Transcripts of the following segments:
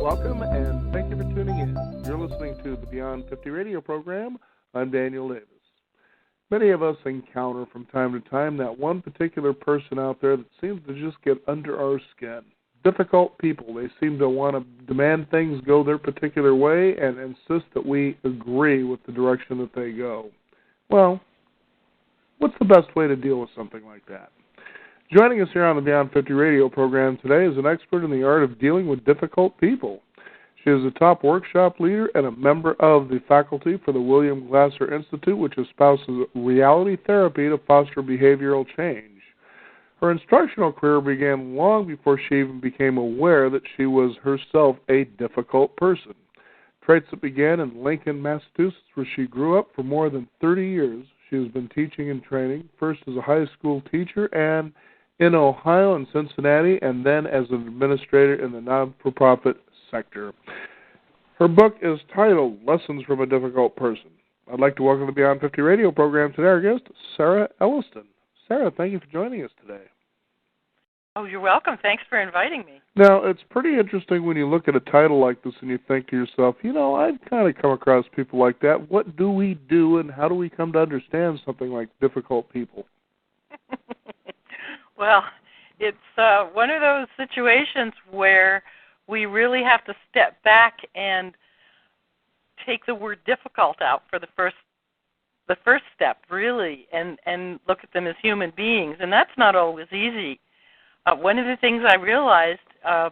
welcome, and thank you for tuning in. You're listening to the Beyond 50 radio program. I'm Daniel Davis. Many of us encounter from time to time that one particular person out there that seems to just get under our skin. Difficult people. They seem to want to demand things go their particular way and insist that we agree with the direction that they go. Well, what's the best way to deal with something like that? Joining us here on the Beyond 50 radio program today is an expert in the art of dealing with difficult people. She is a top workshop leader and a member of the faculty for the William Glasser Institute, which espouses reality therapy to foster behavioral change. Her instructional career began long before she even became aware that she was herself a difficult person. Traits that began in Lincoln, Massachusetts, where she grew up for more than 30 years. She has been teaching and training, first as a high school teacher and in Ohio and Cincinnati, and then as an administrator in the non-for-profit sector. Her book is titled Lessons from a Difficult Person. I'd like to welcome to the Beyond 50 radio program today our guest, Sarah Elliston. Sarah, thank you for joining us today. Oh, you're welcome. Thanks for inviting me. Now, it's pretty interesting when you look at a title like this and you think to yourself, I've kind of come across people like that. What do we do and how do we come to understand something like difficult people? Well, it's one of those situations where we really have to step back and take the word difficult out for the first step, really, and look at them as human beings, and that's not always easy. One of the things I realized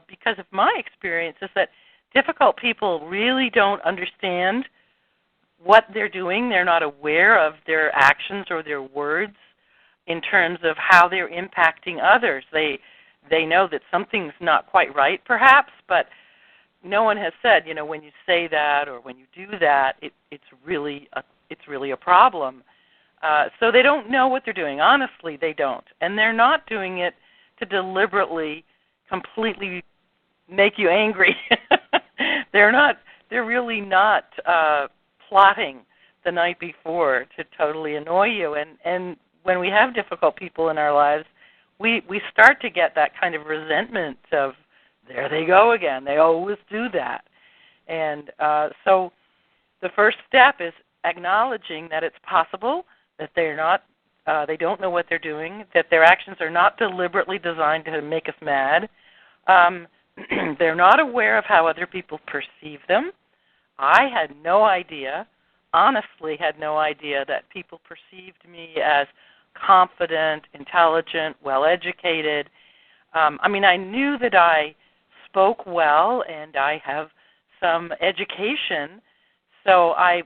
because of my experience is that difficult people really don't understand what they're doing. They're not aware of their actions or their words in terms of how they're impacting others. They know that something's not quite right, perhaps, but no one has said, when you say that or when you do that, it's really a problem. So they don't know what they're doing. Honestly, they don't. And they're not doing it to deliberately, completely make you angry. They're really not plotting the night before to totally annoy you. And when we have difficult people in our lives, we start to get that kind of resentment of, there they go again. They always do that. And so the first step is acknowledging that it's possible that they don't know what they're doing, that their actions are not deliberately designed to make us mad. They're not aware of how other people perceive them. I had no idea, honestly had no idea that people perceived me as confident, intelligent, well-educated. I knew that I spoke well and I have some education, so I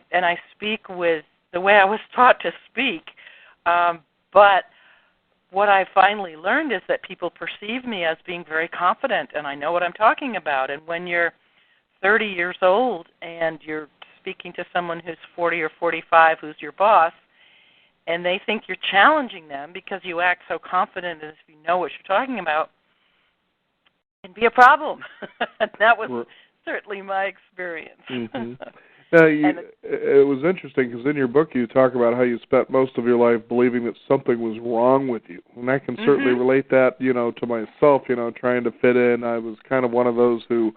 speak with the way I was taught to speak. But what I finally learned is that people perceive me as being very confident, and I know what I'm talking about. And when you're 30 years old and you're speaking to someone who's 40 or 45 who's your boss, and they think you're challenging them because you act so confident as if you know what you're talking about, it can be a problem. And that was certainly my experience. Mm-hmm. Now, it was interesting because in your book you talk about how you spent most of your life believing that something was wrong with you. And I can certainly relate that, to myself, trying to fit in. I was kind of one of those who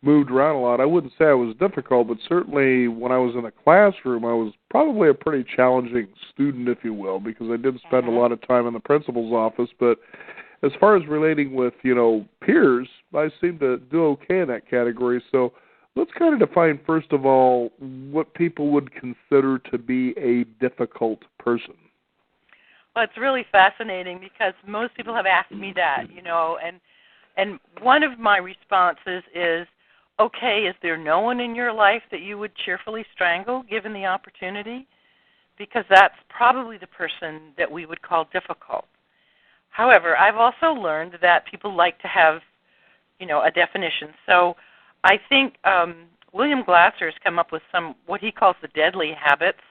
moved around a lot. I wouldn't say I was difficult, but certainly when I was in a classroom, I was probably a pretty challenging student, if you will, because I did spend a lot of time in the principal's office. But as far as relating with, peers, I seem to do okay in that category. So let's kind of define, first of all, what people would consider to be a difficult person. Well, it's really fascinating because most people have asked me that, and one of my responses is, okay, is there no one in your life that you would cheerfully strangle given the opportunity? Because that's probably the person that we would call difficult. However, I've also learned that people like to have, a definition. So I think William Glasser has come up with what he calls the deadly habits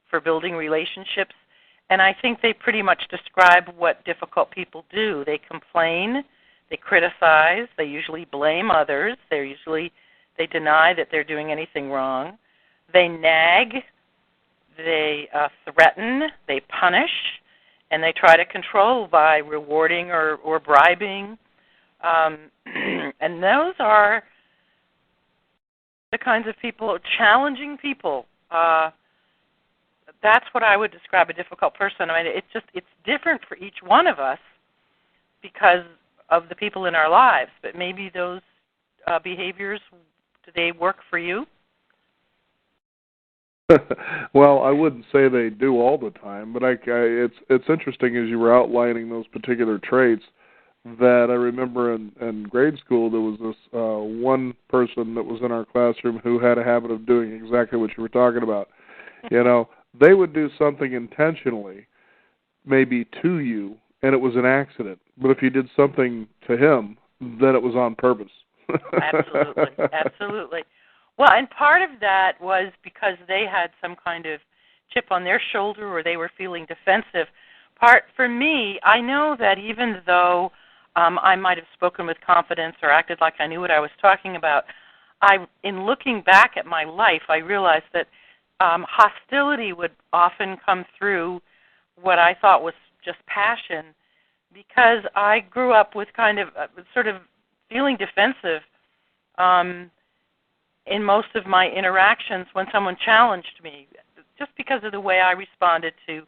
for building relationships, and I think they pretty much describe what difficult people do. They complain, they criticize, they usually blame others, they deny that they're doing anything wrong, they nag, they threaten, they punish, and they try to control by rewarding or bribing. And those are the kinds of people, challenging people. That's what I would describe a difficult person. I mean, it's different for each one of us because of the people in our lives. But maybe those behaviors, do they work for you? Well, I wouldn't say they do all the time, but it's interesting as you were outlining those particular traits that I remember in grade school there was this one person that was in our classroom who had a habit of doing exactly what you were talking about. You know, they would do something intentionally, maybe to you, and it was an accident. But if you did something to him, then it was on purpose. Absolutely, absolutely. Well, and part of that was because they had some kind of chip on their shoulder or they were feeling defensive. For me, I know that even though I might have spoken with confidence or acted like I knew what I was talking about, in looking back at my life, I realized that hostility would often come through what I thought was just passion because I grew up with kind of sort of feeling defensive in most of my interactions when someone challenged me, just because of the way I responded to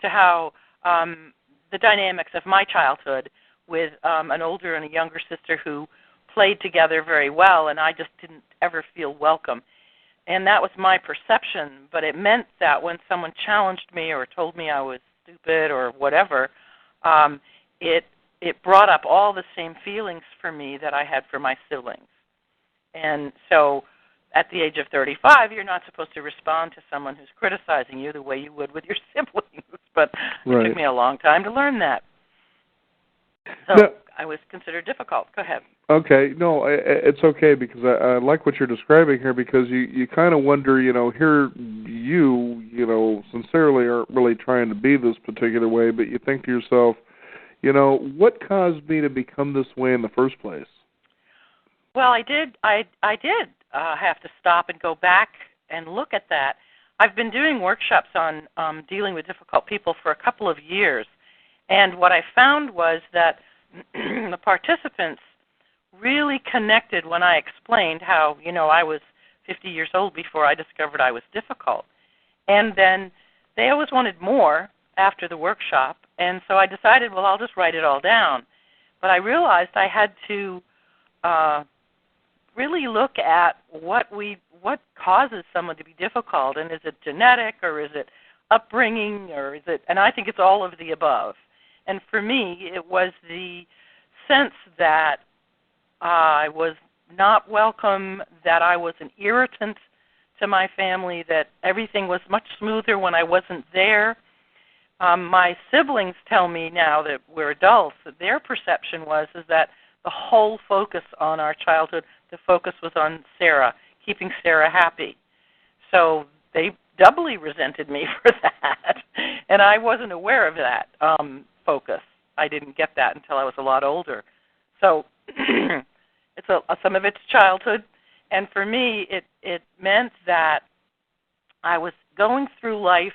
how the dynamics of my childhood with an older and a younger sister who played together very well, and I just didn't ever feel welcome. And that was my perception, but it meant that when someone challenged me or told me I was stupid or whatever, it brought up all the same feelings for me that I had for my siblings. And so at the age of 35, you're not supposed to respond to someone who's criticizing you the way you would with your siblings. But it took me a long time to learn that. So I was considered difficult. Go ahead. Okay. No, it's okay because I like what you're describing here because you kind of wonder, here you sincerely aren't really trying to be this particular way, but you think to yourself, what caused me to become this way in the first place? Well, I did have to stop and go back and look at that. I've been doing workshops on dealing with difficult people for a couple of years, and what I found was that the participants really connected when I explained how, I was 50 years old before I discovered I was difficult. And then they always wanted more after the workshop, and so I decided, well, I'll just write it all down. But I realized I had to really look at what causes someone to be difficult, and is it genetic or is it upbringing or is it? And I think it's all of the above. And for me, it was the sense that I was not welcome, that I was an irritant to my family, that everything was much smoother when I wasn't there. My siblings tell me now that we're adults that their perception is that the whole focus on our childhood, the focus was on Sarah, keeping Sarah happy. So they doubly resented me for that, and I wasn't aware of that focus. I didn't get that until I was a lot older. So it's some of it's childhood, and for me it meant that I was going through life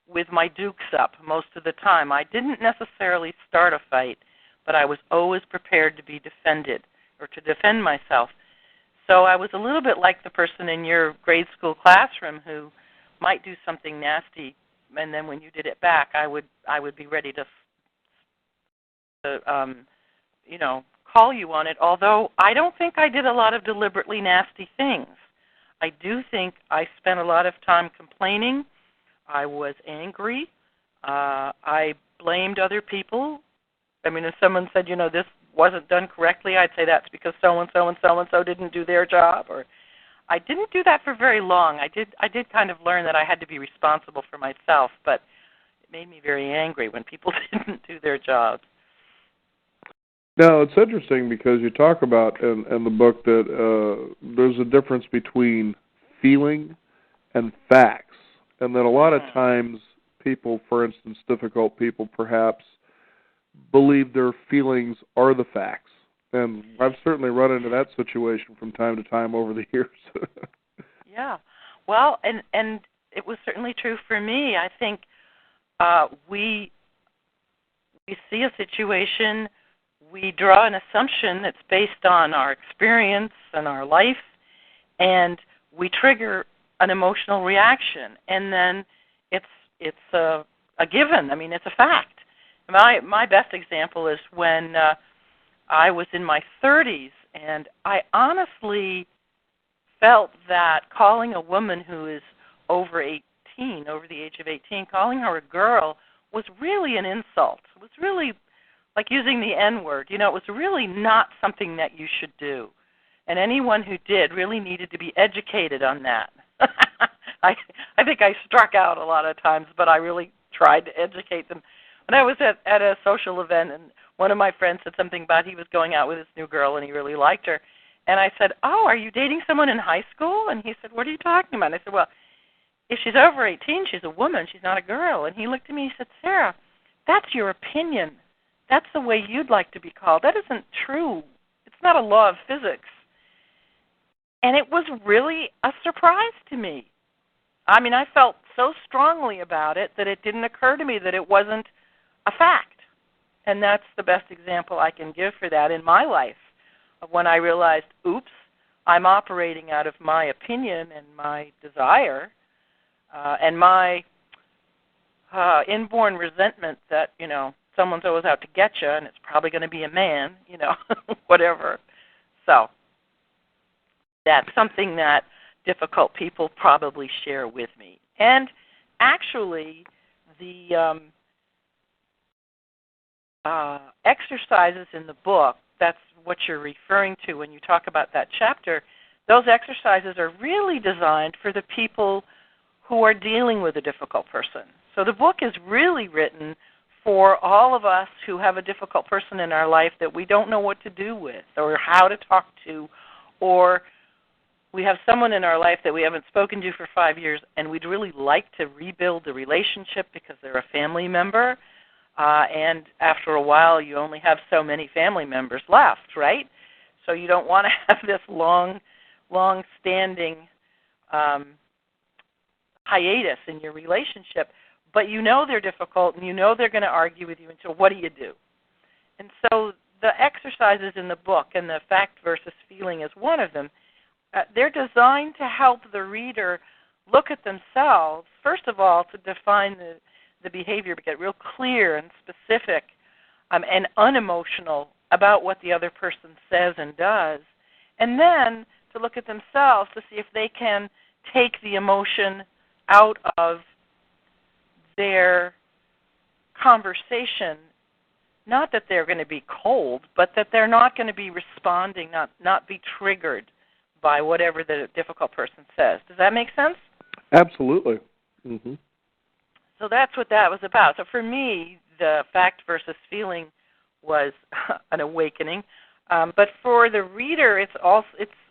with my dukes up most of the time. I didn't necessarily start a fight, but I was always prepared to be defended or to defend myself. So I was a little bit like the person in your grade school classroom who might do something nasty, and then when you did it back, I would be ready to call you on it, although I don't think I did a lot of deliberately nasty things. I do think I spent a lot of time complaining. I was angry. I blamed other people. I mean, if someone said, this wasn't done correctly, I'd say that's because so-and-so and so-and-so didn't do their job. Or I didn't do that for very long. I did kind of learn that I had to be responsible for myself, but it made me very angry when people didn't do their jobs. Now, it's interesting because you talk about in the book that there's a difference between feeling and facts, and that a lot of times people, for instance, difficult people perhaps, believe their feelings are the facts. And I've certainly run into that situation from time to time over the years. Yeah. Well, and it was certainly true for me. I think we see a situation, we draw an assumption that's based on our experience and our life, and we trigger an emotional reaction, and then it's a given. I mean, it's a fact. My best example is when I was in my 30s, and I honestly felt that calling a woman who is over the age of 18, calling her a girl was really an insult. It was really like using the N-word. You know, it was really not something that you should do. And anyone who did really needed to be educated on that. I think I struck out a lot of times, but I really tried to educate them. When I was at a social event, and one of my friends said something about he was going out with this new girl and he really liked her. And I said, "Oh, are you dating someone in high school?" And he said, "What are you talking about?" And I said, "Well, if she's over 18, she's a woman. She's not a girl." And he looked at me and he said, "Sarah, that's your opinion. That's the way you'd like to be called. That isn't true. It's not a law of physics." And it was really a surprise to me. I mean, I felt so strongly about it that it didn't occur to me that it wasn't a fact. And that's the best example I can give for that in my life, of when I realized, oops, I'm operating out of my opinion and my desire and my inborn resentment that, you know, someone's always out to get you and it's probably going to be a man, you know, whatever. So that's something that difficult people probably share with me. And actually, the exercises in the book, that's what you're referring to when you talk about that chapter, those exercises are really designed for the people who are dealing with a difficult person. So the book is really written for all of us who have a difficult person in our life that we don't know what to do with or how to talk to, or we have someone in our life that we haven't spoken to for 5 years and we'd really like to rebuild the relationship because they're a family member. And after a while, you only have so many family members left, right? So you don't want to have this long-standing hiatus in your relationship. But you know they're difficult, and you know they're going to argue with you, and so what do you do? And so the exercises in the book, and the fact versus feeling is one of them, they're designed to help the reader look at themselves, first of all, to define the behavior, but get real clear and specific and unemotional about what the other person says and does, and then to look at themselves to see if they can take the emotion out of their conversation. Not that they're going to be cold, but that they're not going to be responding, not be triggered by whatever the difficult person says. Does that make sense? Absolutely. Mm-hmm. So that's what that was about. So for me, the fact versus feeling was an awakening. But for the reader, it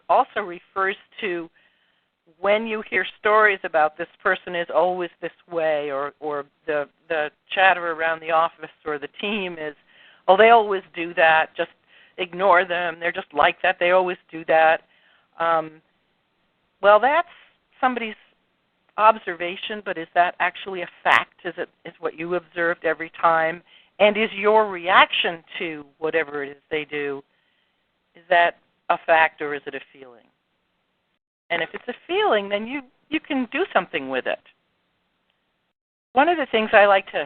also refers to when you hear stories about this person is always this way, or the chatter around the office or the team is, oh, they always do that, just ignore them, they're just like that, they always do that. Well, that's somebody's observation, but is that actually a fact? Is what you observed every time? And is your reaction to whatever it is they do, is that a fact or is it a feeling? And if it's a feeling, then you can do something with it. One of the things I like to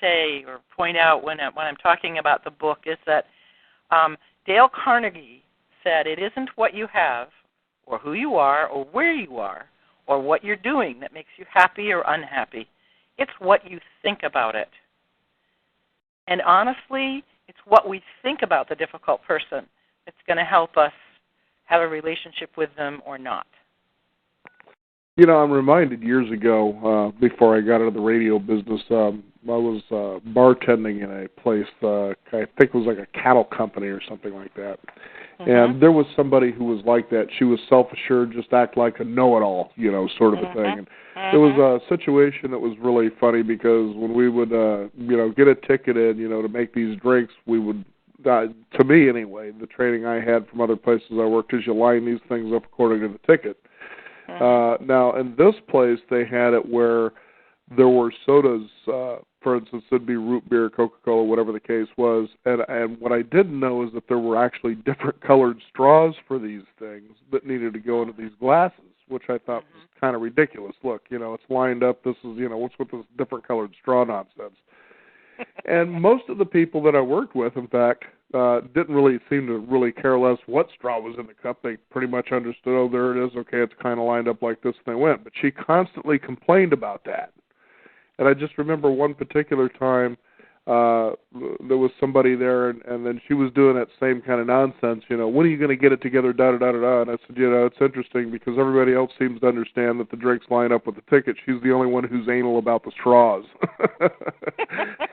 say or point out when I'm talking about the book is that Dale Carnegie said, it isn't what you have or who you are or where you are or what you're doing that makes you happy or unhappy. It's what you think about it. And honestly, it's what we think about the difficult person that's going to help us have a relationship with them or not. You know, I'm reminded years ago, before I got into the radio business, I was bartending in a place, I think it was like a cattle company or something like that. Mm-hmm. And there was somebody who was like that. She was self-assured, just act like a know-it-all, you know, sort of a thing. And it was a situation that was really funny because when we would, get a ticket in, to make these drinks, we would, to me anyway, the training I had from other places I worked is you line these things up according to the ticket. Now, in this place, they had it where there were sodas, for instance, it'd be root beer, Coca-Cola, whatever the case was, and what I didn't know is that there were actually different colored straws for these things that needed to go into these glasses, which I thought was kind of ridiculous. Look, it's lined up. This is, what's with this different colored straw nonsense? And most of the people that I worked with, in fact, didn't really seem to really care less what straw was in the cup. They pretty much understood, oh, there it is. Okay, it's kind of lined up like this, and they went. But she constantly complained about that. And I just remember one particular time, there was somebody there, and then she was doing that same kind of nonsense, when are you going to get it together, da-da-da-da-da. And I said, it's interesting because everybody else seems to understand that the drinks line up with the ticket. She's the only one who's anal about the straws.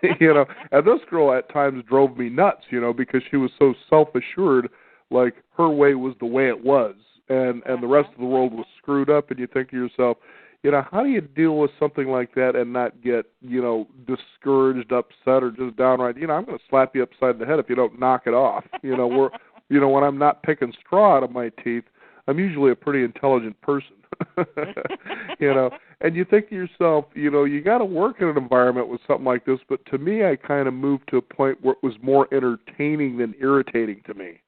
And this girl at times drove me nuts, because she was so self-assured, like her way was the way it was, and the rest of the world was screwed up, and you think to yourself, how do you deal with something like that and not get, discouraged, upset, or just downright, I'm going to slap you upside the head if you don't knock it off. When I'm not picking straw out of my teeth, I'm usually a pretty intelligent person. And you think to yourself, you got to work in an environment with something like this, but to me, I kind of moved to a point where it was more entertaining than irritating to me.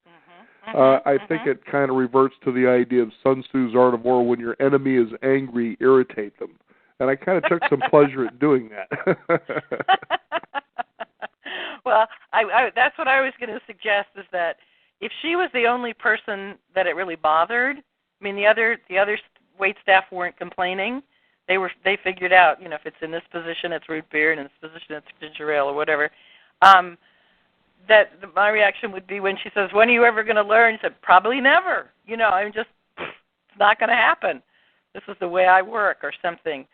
I think it kind of reverts to the idea of Sun Tzu's Art of War: when your enemy is angry, irritate them. And I kind of took some pleasure at doing that. Well, I that's what I was going to suggest, is that if she was the only person that it really bothered, I mean, the other wait staff weren't complaining. They figured out, if it's in this position, it's root beer, and in this position, it's ginger ale or whatever. That my reaction would be when she says, when are you ever going to learn? I said, probably never. It's not going to happen. This is the way I work, or something,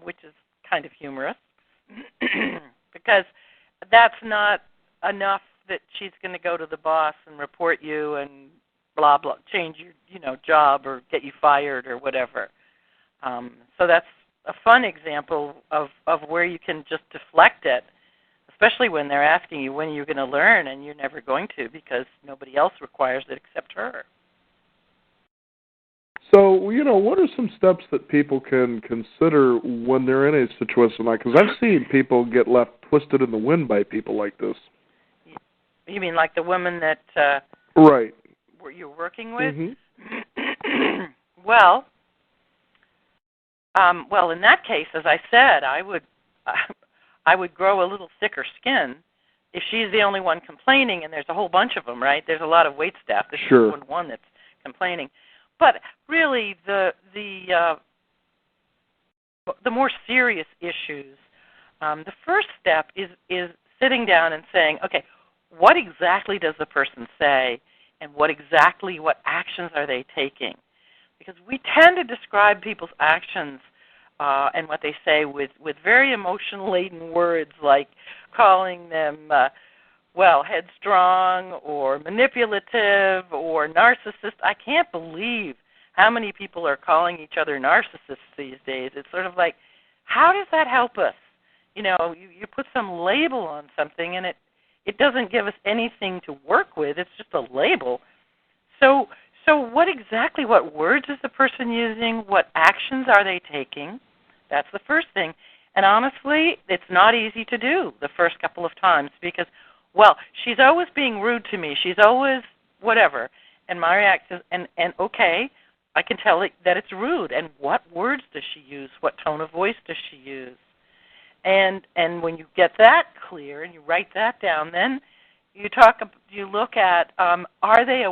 which is kind of humorous. Because that's not enough that she's going to go to the boss and report you and blah, blah, change your, job or get you fired or whatever. So that's a fun example of where you can just deflect it, especially when they're asking you when you're going to learn, and you're never going to because nobody else requires it except her. So, what are some steps that people can consider when they're in a situation like, because I've seen people get left twisted in the wind by people like this. You mean like the woman that right. you're working with? Mm-hmm. Well, in that case, as I said, I would grow a little thicker skin if she's the only one complaining, and there's a whole bunch of them, right? There's a lot of wait staff. This sure. is one that's complaining. But really, the more serious issues, the first step is sitting down and saying, okay, what exactly does the person say, and what actions are they taking? Because we tend to describe people's actions and what they say with very emotion-laden words, like calling them, headstrong or manipulative or narcissist. I can't believe how many people are calling each other narcissists these days. It's sort of like, how does that help us? You put some label on something, and it doesn't give us anything to work with. It's just a label. So what words is the person using? What actions are they taking? That's the first thing. And honestly, it's not easy to do the first couple of times because, she's always being rude to me. She's always whatever. And my reaction is, and okay, I can tell that it's rude. And what words does she use? What tone of voice does she use? And when you get that clear and you write that down, then you look at,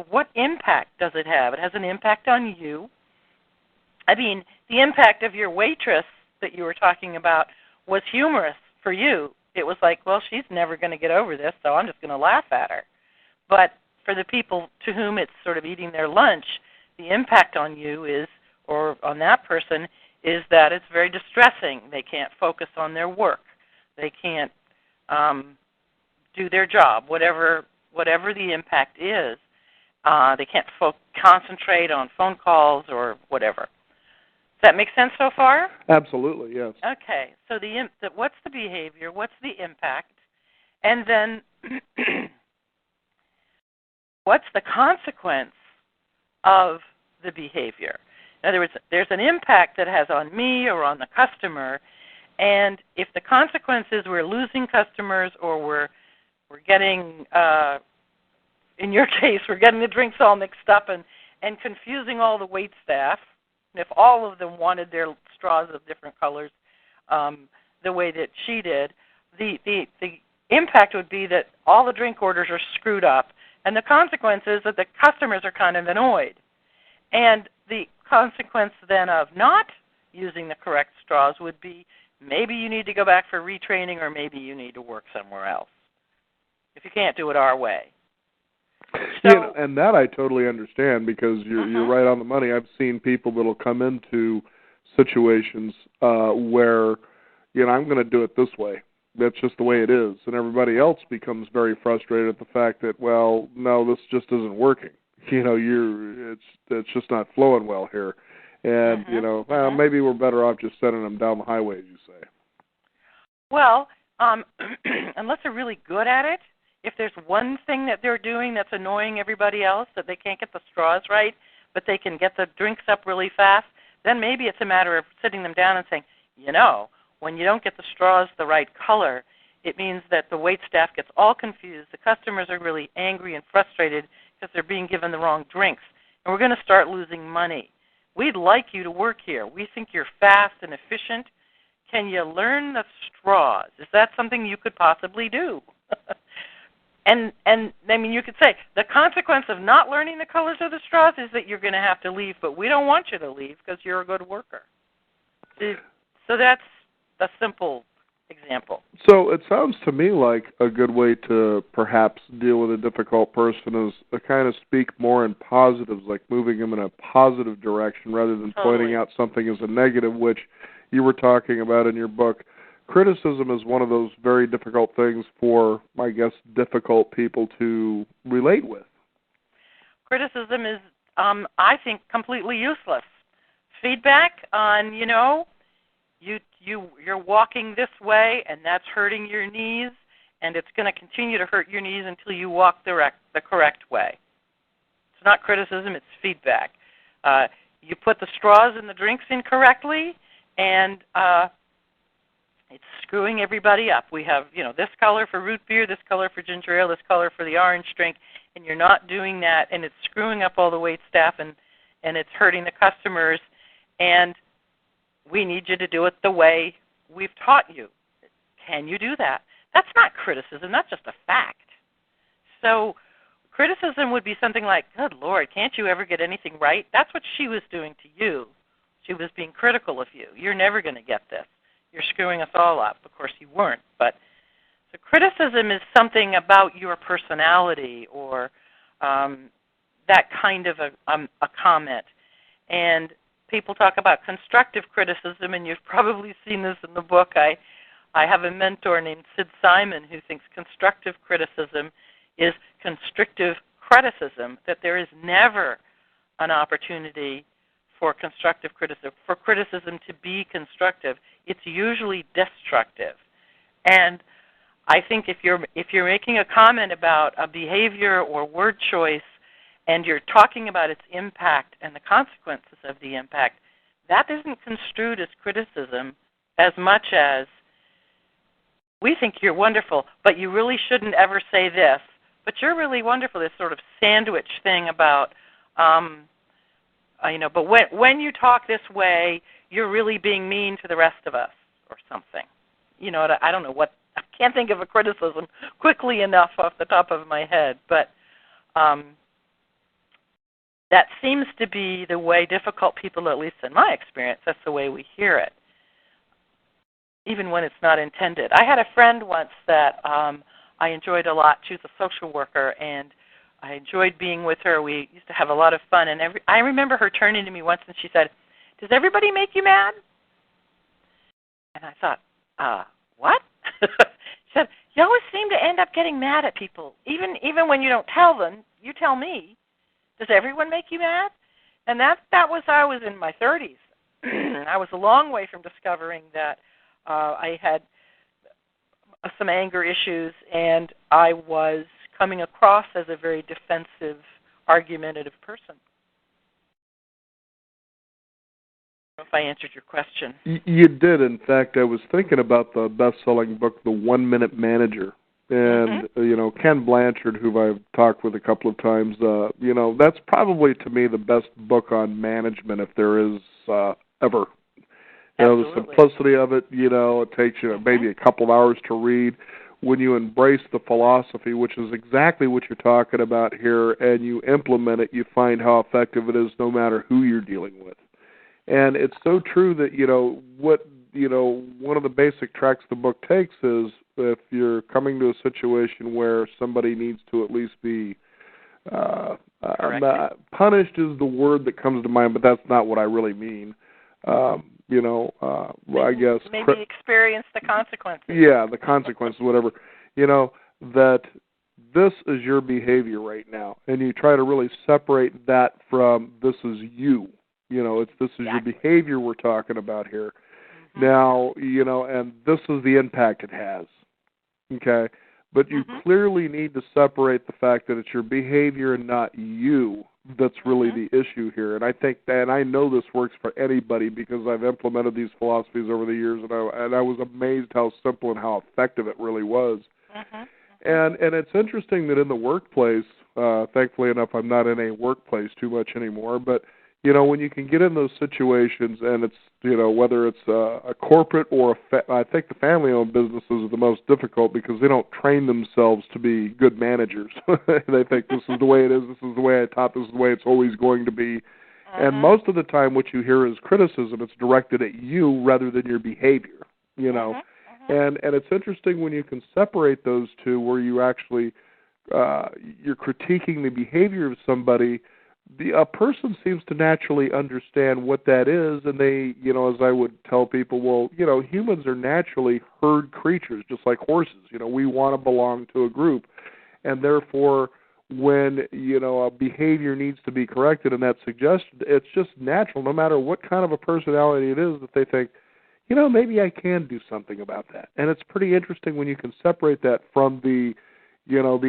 what impact does it have? It has an impact on you. I mean, the impact of your waitress that you were talking about was humorous for you. It was like, she's never going to get over this, so I'm just going to laugh at her. But for the people to whom it's sort of eating their lunch, the impact on you is, or on that person, is that it's very distressing. They can't focus on their work. They can't do their job, whatever the impact is. They can't concentrate on phone calls or whatever. Does that make sense so far? Absolutely, yes. Okay, so what's the behavior? What's the impact? And then what's the consequence of the behavior? In other words, there's an impact that has on me or on the customer, and if the consequence is we're losing customers or we're getting, in your case, we're getting the drinks all mixed up and confusing all the wait staff, if all of them wanted their straws of different colors the way that she did, the impact would be that all the drink orders are screwed up, and the consequence is that the customers are kind of annoyed. And the consequence then of not using the correct straws would be maybe you need to go back for retraining, or maybe you need to work somewhere else if you can't do it our way. So, and that I totally understand, because you're right on the money. I've seen people that'll come into situations where, I'm going to do it this way. That's just the way it is. And everybody else becomes very frustrated at the fact that, well, no, this just isn't working. It's just not flowing well here. And, maybe we're better off just sending them down the highway, as you say. Well, unless they're really good at it, if there's one thing that they're doing that's annoying everybody else, that they can't get the straws right, but they can get the drinks up really fast, then maybe it's a matter of sitting them down and saying, when you don't get the straws the right color, it means that the wait staff gets all confused. The customers are really angry and frustrated because they're being given the wrong drinks, and we're going to start losing money. We'd like you to work here. We think you're fast and efficient. Can you learn the straws? Is that something you could possibly do? And you could say, the consequence of not learning the colors of the straws is that you're going to have to leave, but we don't want you to leave because you're a good worker. So that's a simple example. So it sounds to me like a good way to perhaps deal with a difficult person is to kind of speak more in positives, like moving them in a positive direction rather than pointing out something as a negative, which you were talking about in your book. Criticism is one of those very difficult things for, I guess, difficult people to relate with. Criticism is, I think, completely useless. Feedback on, you're walking this way, and that's hurting your knees, and it's going to continue to hurt your knees until you walk the correct way. It's not criticism, it's feedback. You put the straws in the drinks incorrectly, and it's screwing everybody up. We have, this color for root beer, this color for ginger ale, this color for the orange drink, and you're not doing that, and it's screwing up all the wait staff, and it's hurting the customers, and we need you to do it the way we've taught you. Can you do that? That's not criticism. That's just a fact. So criticism would be something like, good Lord, can't you ever get anything right? That's what she was doing to you. She was being critical of you. You're never going to get this. You're screwing us all up. Of course you weren't. But so criticism is something about your personality or that kind of a comment. And people talk about constructive criticism, and you've probably seen this in the book. I have a mentor named Sid Simon who thinks constructive criticism is constrictive criticism, that there is never an opportunity for constructive criticism, for criticism to be constructive. It's usually destructive. And I think if you're making a comment about a behavior or word choice, and you're talking about its impact and the consequences of the impact, that isn't construed as criticism as much as, we think you're wonderful, but you really shouldn't ever say this, but you're really wonderful, this sort of sandwich thing about, but when you talk this way, you're really being mean to the rest of us or something. I don't know what, I can't think of a criticism quickly enough off the top of my head, but that seems to be the way difficult people, at least in my experience, that's the way we hear it, even when it's not intended. I had a friend once that I enjoyed a lot. She was a social worker, and I enjoyed being with her. We used to have a lot of fun, and I remember her turning to me once and she said, "Does everybody make you mad?" And I thought, what? She said, "You always seem to end up getting mad at people, even when you don't tell them. You tell me. Does everyone make you mad?" And I was in my 30s. I was a long way from discovering that I had some anger issues, and I was coming across as a very defensive, argumentative person. I don't know if I answered your question. You did. In fact, I was thinking about the best-selling book, The 1 Minute Manager. And, Ken Blanchard, who I've talked with a couple of times, that's probably, to me, the best book on management if there is ever. The simplicity of it, it takes you maybe a couple of hours to read. When you embrace the philosophy, which is exactly what you're talking about here, and you implement it, you find how effective it is no matter who you're dealing with. And it's so true that, one of the basic tracks the book takes is if you're coming to a situation where somebody needs to at least be punished is the word that comes to mind, but that's not what I really mean. I guess maybe experience the consequences. Yeah, the consequences, whatever. That this is your behavior right now, and you try to really separate that from this is you. This is your behavior we're talking about here. Now, and this is the impact it has. Okay, but you clearly need to separate the fact that it's your behavior and not you that's really the issue here. And I think that, and I know this works for anybody because I've implemented these philosophies over the years, and I was amazed how simple and how effective it really was. And it's interesting that in the workplace, thankfully enough, I'm not in a workplace too much anymore, but when you can get in those situations, and it's whether it's a corporate or I think the family-owned businesses are the most difficult because they don't train themselves to be good managers. They think this is the way it is, this is the way I taught, this is the way it's always going to be. And most of the time what you hear is criticism. It's directed at you rather than your behavior, And it's interesting when you can separate those two where you actually you're critiquing the behavior of somebody. A person seems to naturally understand what that is, and they, as I would tell people, well, humans are naturally herd creatures, just like horses. We want to belong to a group, and therefore, when, a behavior needs to be corrected and that's suggested, it's just natural, no matter what kind of a personality it is, that they think, maybe I can do something about that. And it's pretty interesting when you can separate that from the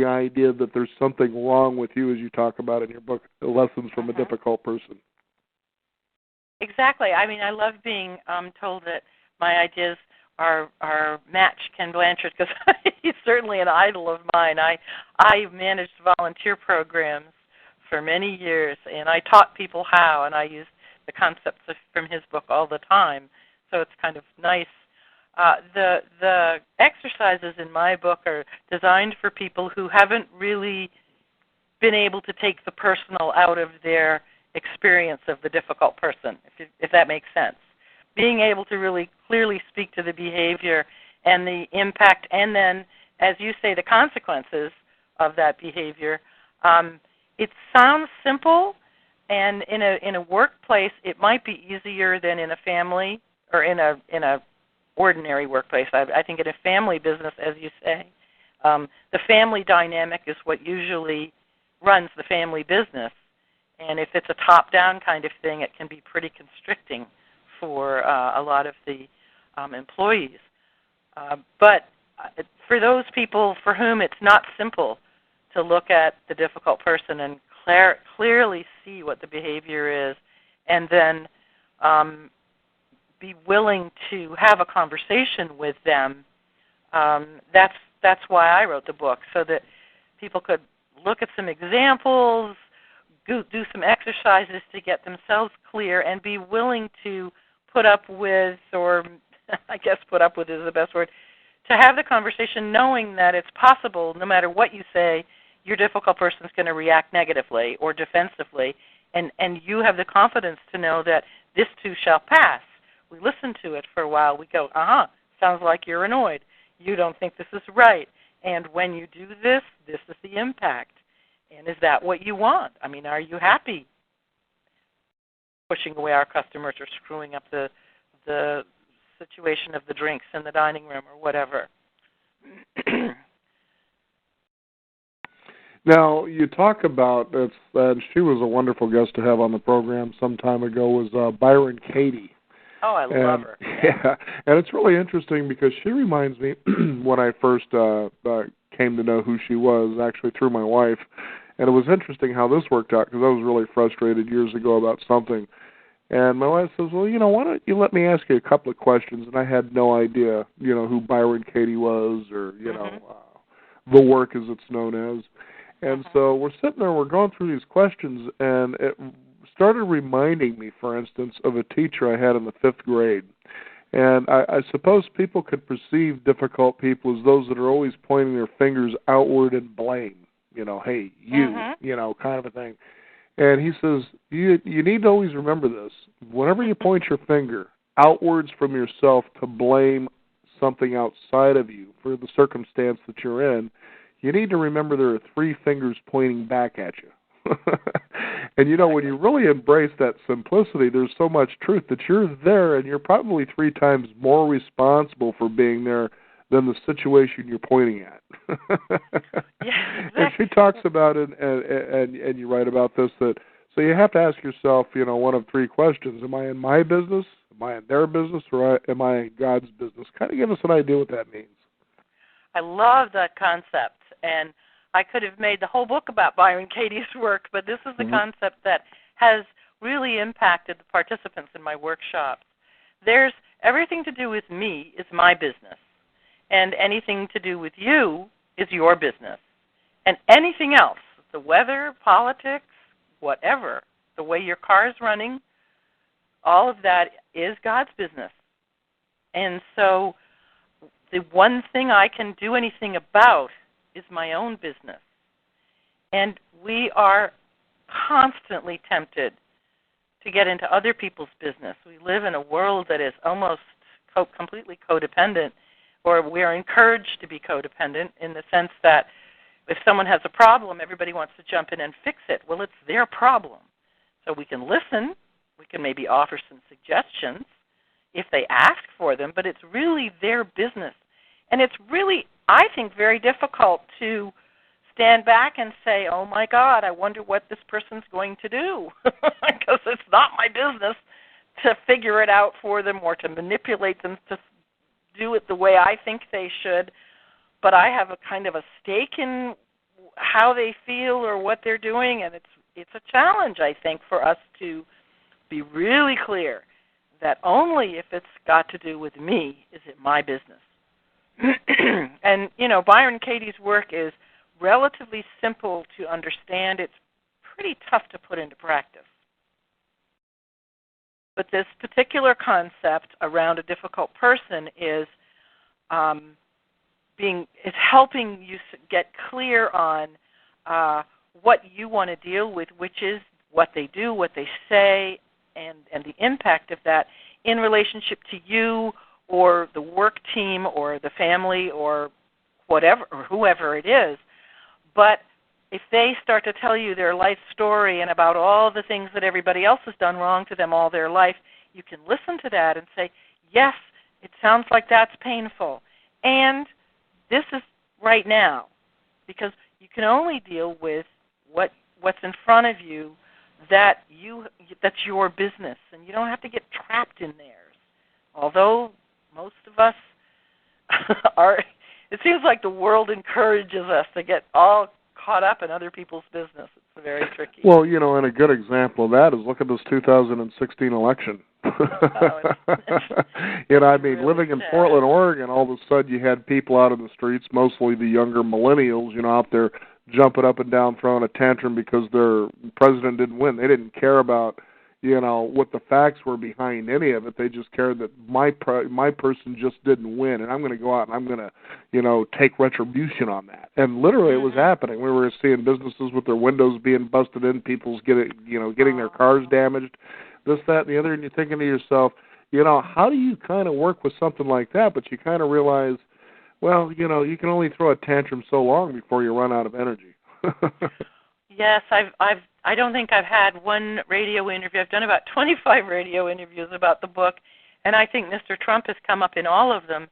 idea that there's something wrong with you, as you talk about in your book, Lessons from a Difficult Person. Exactly. I mean, I love being told that my ideas are match Ken Blanchard because he's certainly an idol of mine. I managed volunteer programs for many years, and I taught people how, and I used the concepts from his book all the time. So it's kind of nice. The exercises in my book are designed for people who haven't really been able to take the personal out of their experience of the difficult person, if that makes sense. Being able to really clearly speak to the behavior and the impact, and then, as you say, the consequences of that behavior. It sounds simple, and in a workplace, it might be easier than in a family or in a ordinary workplace. I think in a family business, as you say, the family dynamic is what usually runs the family business. And if it's a top-down kind of thing, it can be pretty constricting for a lot of the employees. But for those people for whom it's not simple to look at the difficult person and clearly see what the behavior is, and then be willing to have a conversation with them, that's why I wrote the book, so that people could look at some examples, do some exercises to get themselves clear, and be willing to put up with, or I guess put up with is the best word, to have the conversation knowing that it's possible, no matter what you say, your difficult person is going to react negatively or defensively, and you have the confidence to know that this too shall pass. We listen to it for a while. We go, sounds like you're annoyed. You don't think this is right. And when you do this, this is the impact. And is that what you want? I mean, are you happy pushing away our customers or screwing up the situation of the drinks in the dining room or whatever? Now, you talk about, and she was a wonderful guest to have on the program some time ago, was Byron Katie. Oh, I love her. Yeah, and it's really interesting because she reminds me when I first came to know who she was, actually through my wife. And it was interesting how this worked out because I was really frustrated years ago about something. And my wife says, well, why don't you let me ask you a couple of questions? And I had no idea, who Byron Katie was or, the work as it's known as. And so we're sitting there, we're going through these questions, and it started reminding me, for instance, of a teacher I had in the 5th grade. And I suppose people could perceive difficult people as those that are always pointing their fingers outward and blame. You know, hey, you, you know, kind of a thing. And he says, you need to always remember this. Whenever you point your finger outwards from yourself to blame something outside of you for the circumstance that you're in, you need to remember there are 3 fingers pointing back at you. And, you know, when you really embrace that simplicity, there's so much truth that you're there, and you're probably 3 times more responsible for being there than the situation you're pointing at. Yeah, exactly. And she talks about it, and you write about this, that so you have to ask yourself, you know, one of 3 questions. Am I in my business? Am I in their business? Or am I in God's business? Kind of give us an idea what that means. I love that concept, and I could have made the whole book about Byron Katie's work, but this is the concept that has really impacted the participants in my workshops. There's everything to do with me is my business, and anything to do with you is your business. And anything else, the weather, politics, whatever, the way your car is running, all of that is God's business. And so the one thing I can do anything about is my own business. And we are constantly tempted to get into other people's business. We live in a world that is almost completely codependent, or we are encouraged to be codependent in the sense that if someone has a problem, everybody wants to jump in and fix it. Well, it's their problem. So we can listen. We can maybe offer some suggestions if they ask for them, but it's really their business. And it's really, I think, very difficult to stand back and say, oh, my God, I wonder what this person's going to do, because it's not my business to figure it out for them or to manipulate them to do it the way I think they should. But I have a kind of a stake in how they feel or what they're doing, and it's a challenge, I think, for us to be really clear that only if it's got to do with me is it my business. And, you know, Byron Katie's work is relatively simple to understand. It's pretty tough to put into practice. But this particular concept around a difficult person is helping you get clear on what you want to deal with, which is what they do, what they say, and the impact of that in relationship to you or the work team or the family or whatever or whoever it is. But if they start to tell you their life story and about all the things that everybody else has done wrong to them all their life, you can listen to that and say, yes, it sounds like that's painful. And this is right now, because you can only deal with what's in front of you that's your business, and you don't have to get trapped in theirs. Although most of us are, it seems like the world encourages us to get all caught up in other people's business. It's very tricky. Well, you know, and a good example of that is look at this 2016 election. You know, I mean, really living in Portland, Oregon, all of a sudden you had people out in the streets, mostly the younger millennials, you know, out there jumping up and down, throwing a tantrum because their president didn't win. They didn't care about, you know, what the facts were behind any of it. They just cared that my person just didn't win, and I'm going to go out and I'm going to, you know, take retribution on that. And literally, it was happening. We were seeing businesses with their windows being busted in, people's getting their cars damaged, this, that, and the other. And you're thinking to yourself, you know, how do you kind of work with something like that? But you kind of realize, well, you know, you can only throw a tantrum so long before you run out of energy. Yes, I don't think I've had one radio interview. I've done about 25 radio interviews about the book, and I think Mr. Trump has come up in all of them,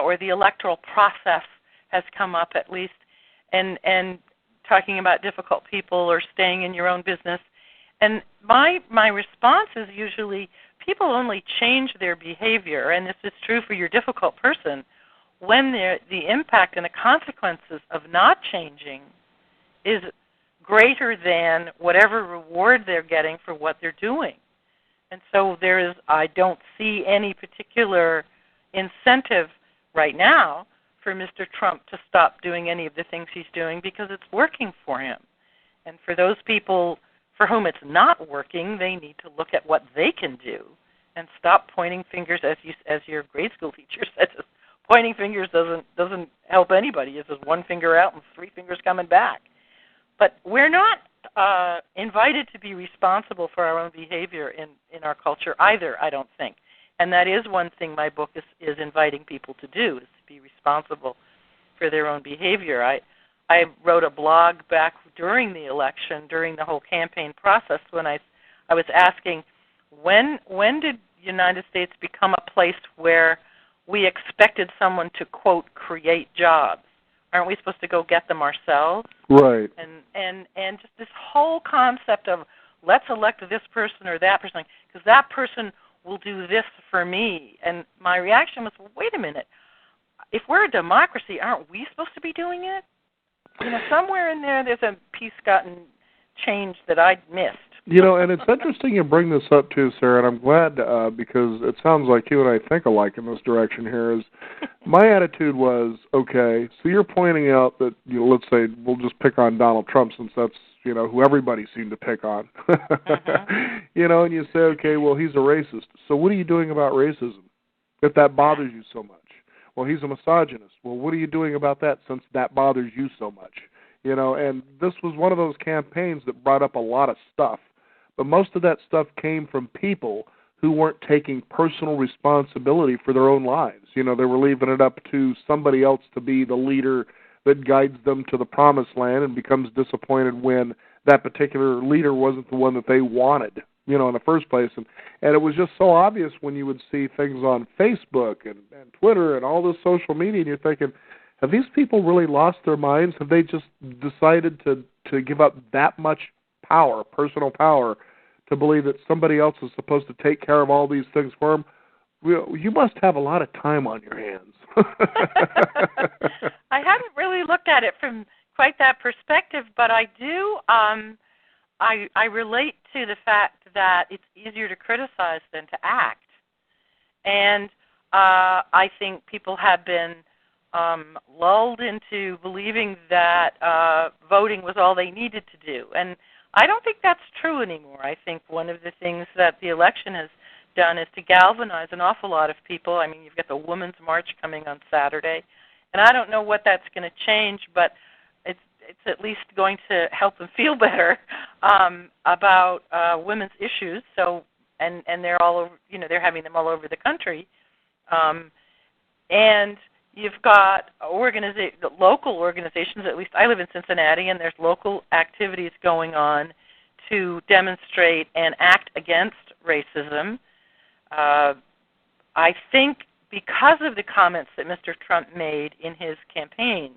or the electoral process has come up at least, and talking about difficult people or staying in your own business. And my response is usually people only change their behavior, and this is true for your difficult person, when the impact and the consequences of not changing is greater than whatever reward they're getting for what they're doing. And so I don't see any particular incentive right now for Mr. Trump to stop doing any of the things he's doing because it's working for him. And for those people for whom it's not working, they need to look at what they can do and stop pointing fingers, as your grade school teacher said. Just pointing fingers doesn't help anybody. It's just one finger out and three fingers coming back. But we're not invited to be responsible for our own behavior in our culture either, I don't think. And that is one thing my book is inviting people to do, is to be responsible for their own behavior. I wrote a blog back during the election, during the whole campaign process, when I was asking, when did the United States become a place where we expected someone to, quote, create jobs? Aren't we supposed to go get them ourselves? Right. And just this whole concept of let's elect this person or that person, because that person will do this for me. And my reaction was, well, wait a minute. If we're a democracy, aren't we supposed to be doing it? You know, somewhere in there's a piece gotten changed that I missed. You know, and it's interesting you bring this up too, Sarah, and I'm glad because it sounds like you and I think alike in this direction here. Is my attitude was, okay, so you're pointing out that, you know, let's say we'll just pick on Donald Trump since that's, you know, who everybody seemed to pick on. You know, and you say, okay, well, he's a racist. So what are you doing about racism if that bothers you so much? Well, he's a misogynist. Well, what are you doing about that since that bothers you so much? You know, and this was one of those campaigns that brought up a lot of stuff. But most of that stuff came from people who weren't taking personal responsibility for their own lives. You know, they were leaving it up to somebody else to be the leader that guides them to the promised land and becomes disappointed when that particular leader wasn't the one that they wanted, you know, in the first place. And it was just so obvious when you would see things on Facebook and Twitter and all this social media, and you're thinking, have these people really lost their minds? Have they just decided to give up that much power, personal power, to believe that somebody else is supposed to take care of all these things for them? You must have a lot of time on your hands. I hadn't really looked at it from quite that perspective, but I do. I relate to the fact that it's easier to criticize than to act, and I think people have been lulled into believing that voting was all they needed to do, and I don't think that's true anymore. I think one of the things that the election has done is to galvanize an awful lot of people. I mean, you've got the Women's March coming on Saturday, and I don't know what that's going to change, but it's at least going to help them feel better about women's issues. So, and they're all over, you know, they're having them all over the country, and you've got local organizations. At least I live in Cincinnati, and there's local activities going on to demonstrate and act against racism. I think because of the comments that Mr. Trump made in his campaign,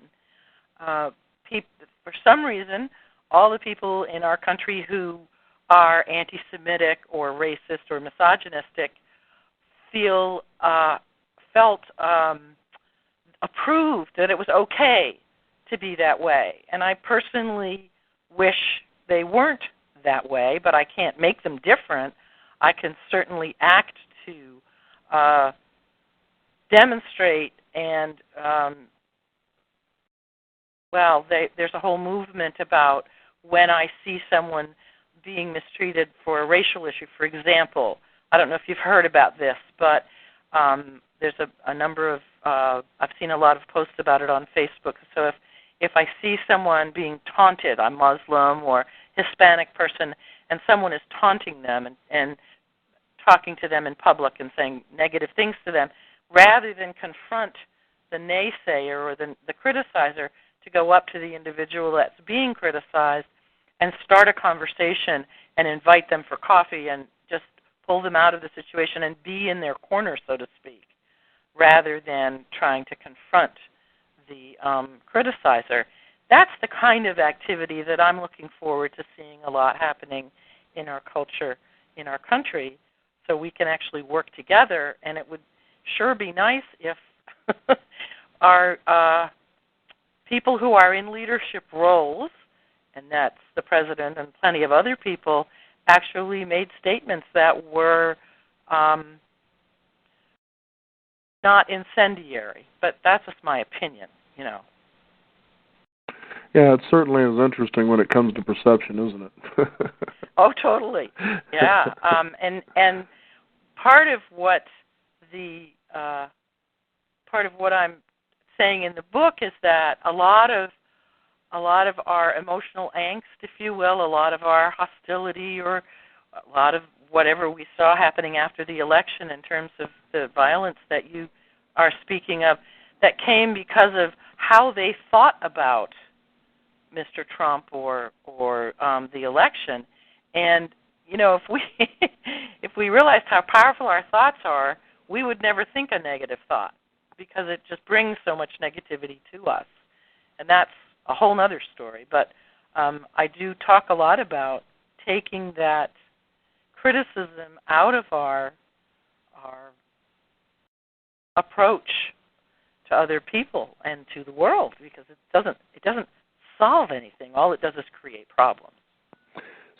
for some reason, all the people in our country who are anti-Semitic or racist or misogynistic felt approved that it was okay to be that way. And I personally wish they weren't that way, but I can't make them different. I can certainly act to demonstrate, and there's a whole movement about when I see someone being mistreated for a racial issue. For example, I don't know if you've heard about this, but there's a number of, I've seen a lot of posts about it on Facebook. So if I see someone being taunted, a Muslim or Hispanic person, and someone is taunting them and talking to them in public and saying negative things to them, rather than confront the naysayer or the criticizer, to go up to the individual that's being criticized and start a conversation and invite them for coffee and just pull them out of the situation and be in their corner, so to speak, rather than trying to confront the criticizer. That's the kind of activity that I'm looking forward to seeing a lot happening in our culture, in our country, so we can actually work together. And it would sure be nice if our people who are in leadership roles, and that's the president and plenty of other people, actually made statements that were not incendiary. But that's just my opinion, Yeah, it certainly is interesting when it comes to perception, isn't it? Oh, totally. Yeah. And part of what I'm saying in the book is that a lot of our emotional angst, if you will, a lot of our hostility, or a lot of whatever we saw happening after the election in terms of the violence that you are speaking of, that came because of how they thought about Mr. Trump or the election. And if we realized how powerful our thoughts are, we would never think a negative thought, because it just brings so much negativity to us. And that's a whole other story. But I do talk a lot about taking that criticism out of our approach to other people and to the world, because it doesn't solve anything. All it does is create problems.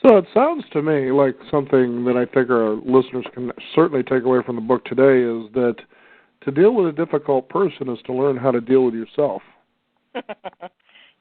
So it sounds to me like something that I think our listeners can certainly take away from the book today is that to deal with a difficult person is to learn how to deal with yourself.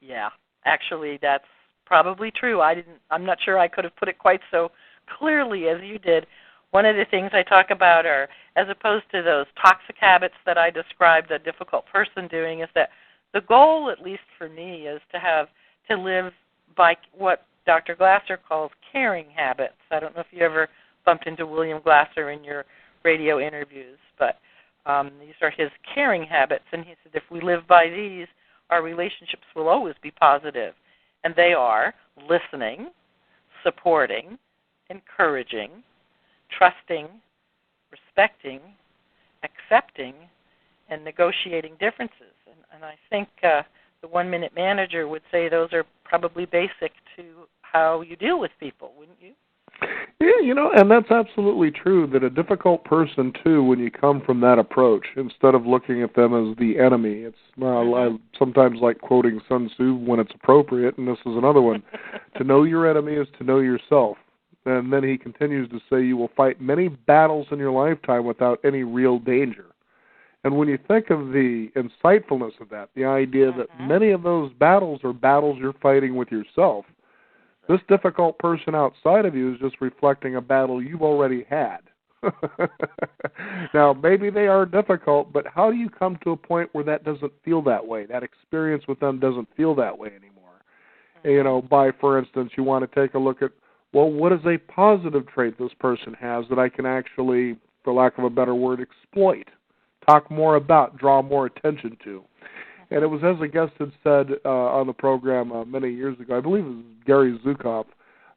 Yeah, actually, that's probably true. I'm not sure I could have put it quite so clearly as you did. One of the things I talk about are, as opposed to those toxic habits that I described a difficult person doing, is that the goal, at least for me, is to live by what Dr. Glasser calls caring habits. I don't know if you ever bumped into William Glasser in your radio interviews, but these are his caring habits. And he said if we live by these, our relationships will always be positive. And they are listening, supporting, encouraging, trusting, respecting, accepting, and negotiating differences. And I think the one-minute manager would say those are probably basic to how you deal with people, wouldn't you? Yeah, and that's absolutely true, that a difficult person, too, when you come from that approach, instead of looking at them as the enemy, I sometimes like quoting Sun Tzu when it's appropriate, and this is another one. To know your enemy is to know yourself. And then he continues to say you will fight many battles in your lifetime without any real danger. And when you think of the insightfulness of that, the idea that many of those battles are battles you're fighting with yourself, this difficult person outside of you is just reflecting a battle you've already had. Now, maybe they are difficult, but how do you come to a point where that doesn't feel that way? That experience with them doesn't feel that way anymore. By, for instance, you want to take a look at, well, what is a positive trait this person has that I can actually, for lack of a better word, exploit, talk more about, draw more attention to? And it was as a guest had said on the program many years ago, I believe it was Gary Zukav,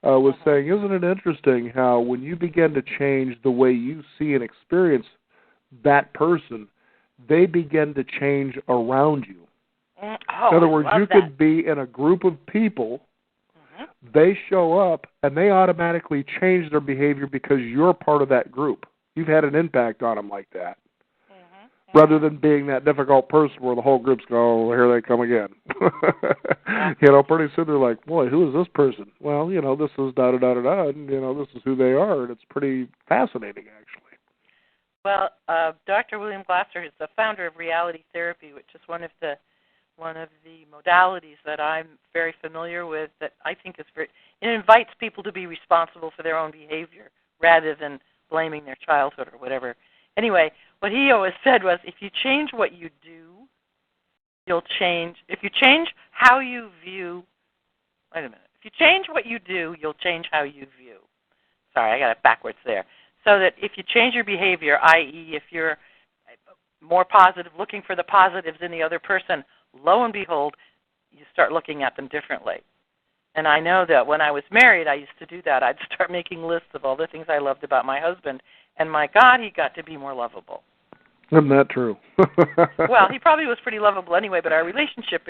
was saying, isn't it interesting how when you begin to change the way you see and experience that person, they begin to change around you. In other words, you could be in a group of people, they show up, and they automatically change their behavior because you're part of that group. You've had an impact on them like that. Rather than being that difficult person where the whole group's go, oh, here they come again. Pretty soon they're like, boy, who is this person? Well, this is da-da-da-da-da, and, this is who they are, and it's pretty fascinating, actually. Well, Dr. William Glasser is the founder of reality therapy, which is one of the modalities that I'm very familiar with that I think is it invites people to be responsible for their own behavior rather than blaming their childhood or whatever. Anyway, what he always said was, if you change what you do, you'll change. If you change how you view, wait a minute. If you change what you do, you'll change how you view. Sorry, I got it backwards there. So that if you change your behavior, i.e., if you're more positive, looking for the positives in the other person, lo and behold, you start looking at them differently. And I know that when I was married, I used to do that. I'd start making lists of all the things I loved about my husband, and my God, he got to be more lovable. Isn't that true? Well, he probably was pretty lovable anyway, but our relationship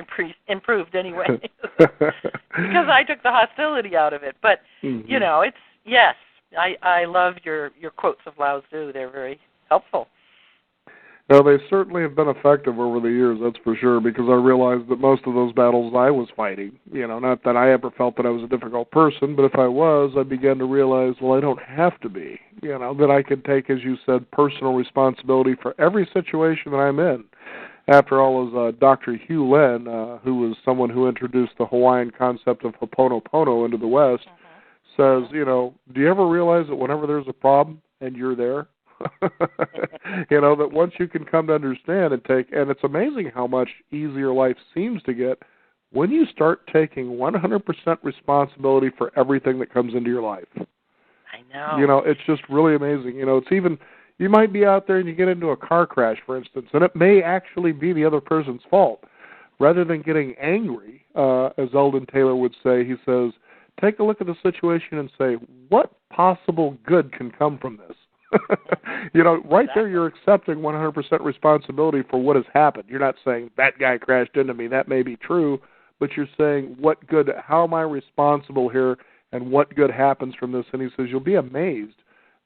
improved anyway because I took the hostility out of it. But, it's, yes, I love your quotes of Lao Tzu. They're very helpful. Well, they certainly have been effective over the years, that's for sure, because I realized that most of those battles I was fighting, not that I ever felt that I was a difficult person, but if I was, I began to realize, well, I don't have to be, that I could take, as you said, personal responsibility for every situation that I'm in. After all, as Dr. Hugh Len, who was someone who introduced the Hawaiian concept of Ho'oponopono into the West, says, do you ever realize that whenever there's a problem and you're there, that once you can come to understand and and it's amazing how much easier life seems to get when you start taking 100% responsibility for everything that comes into your life. I know. It's just really amazing. It's even, you might be out there and you get into a car crash, for instance, and it may actually be the other person's fault. Rather than getting angry, as Eldon Taylor would say, he says, take a look at the situation and say, what possible good can come from this? Right there you're accepting 100% responsibility for what has happened. You're not saying, that guy crashed into me, that may be true, but you're saying, what good, how am I responsible here, and what good happens from this? And he says, you'll be amazed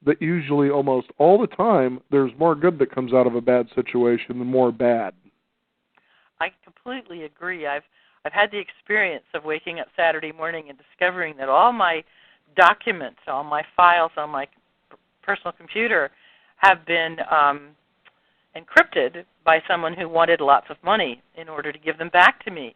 that usually almost all the time there's more good that comes out of a bad situation than more bad. I completely agree. I've had the experience of waking up Saturday morning and discovering that all my documents, all my files on my personal computer have been encrypted by someone who wanted lots of money in order to give them back to me.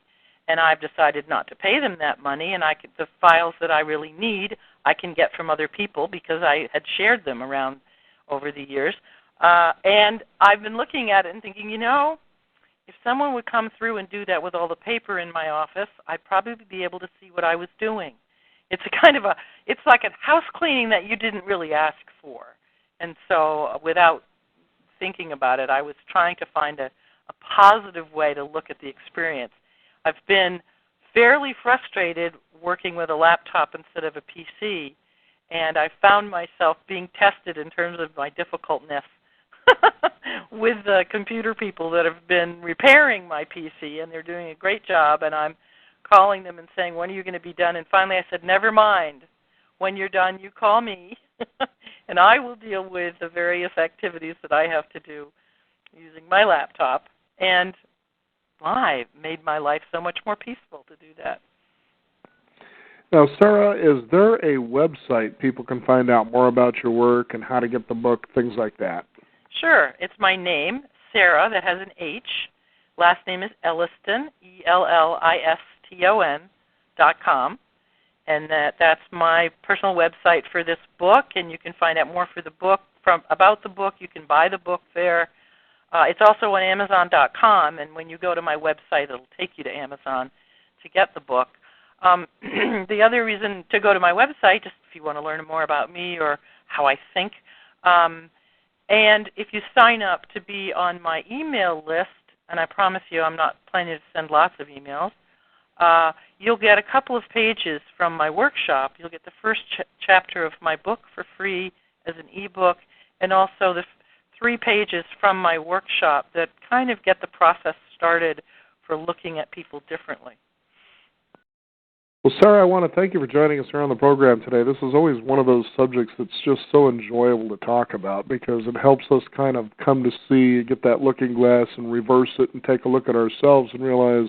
And I've decided not to pay them that money, and the files that I really need I can get from other people because I had shared them around over the years. And I've been looking at it and thinking, if someone would come through and do that with all the paper in my office, I'd probably be able to see what I was doing. It's it's like a house cleaning that you didn't really ask for. And so without thinking about it, I was trying to find a positive way to look at the experience. I've been fairly frustrated working with a laptop instead of a PC, and I found myself being tested in terms of my difficultness with the computer people that have been repairing my PC, and they're doing a great job, and I'm calling them and saying, when are you going to be done? And finally I said, never mind. When you're done, you call me, and I will deal with the various activities that I have to do using my laptop. And live made my life so much more peaceful to do that. Now, Sarah, is there a website people can find out more about your work and how to get the book, things like that? Sure. It's my name, Sarah, that has an H. Last name is Elliston, ELLISTON.com. And that's my personal website for this book, and you can find out more for the book about the book. You can buy the book there. It's also on Amazon.com, and when you go to my website, it'll take you to Amazon to get the book. The other reason to go to my website, just if you want to learn more about me or how I think, and if you sign up to be on my email list, and I promise you I'm not planning to send lots of emails, you'll get a couple of pages from my workshop. You'll get the first chapter of my book for free as an ebook, and also the 3 pages from my workshop that kind of get the process started for looking at people differently. Well, Sarah, I want to thank you for joining us here on the program today. This is always one of those subjects that's just so enjoyable to talk about because it helps us kind of come to see, get that looking glass and reverse it and take a look at ourselves and realize,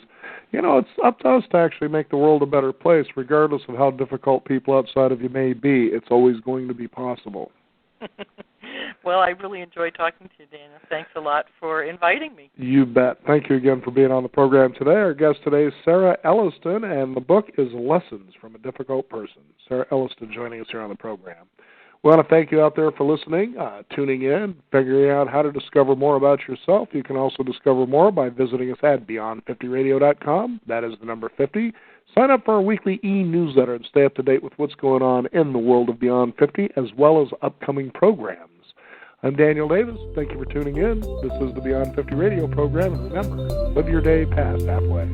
it's up to us to actually make the world a better place, regardless of how difficult people outside of you may be. It's always going to be possible. Well, I really enjoyed talking to you, Dana. Thanks a lot for inviting me. You bet. Thank you again for being on the program today. Our guest today is Sarah Elliston, and the book is Lessons from a Difficult Person. Sarah Elliston joining us here on the program. We want to thank you out there for listening, tuning in, figuring out how to discover more about yourself. You can also discover more by visiting us at beyond50radio.com. That is the number 50. Sign up for our weekly e-newsletter and stay up to date with what's going on in the world of Beyond 50 as well as upcoming programs. I'm Daniel Davis. Thank you for tuning in. This is the Beyond 50 radio program, and remember, live your day past halfway.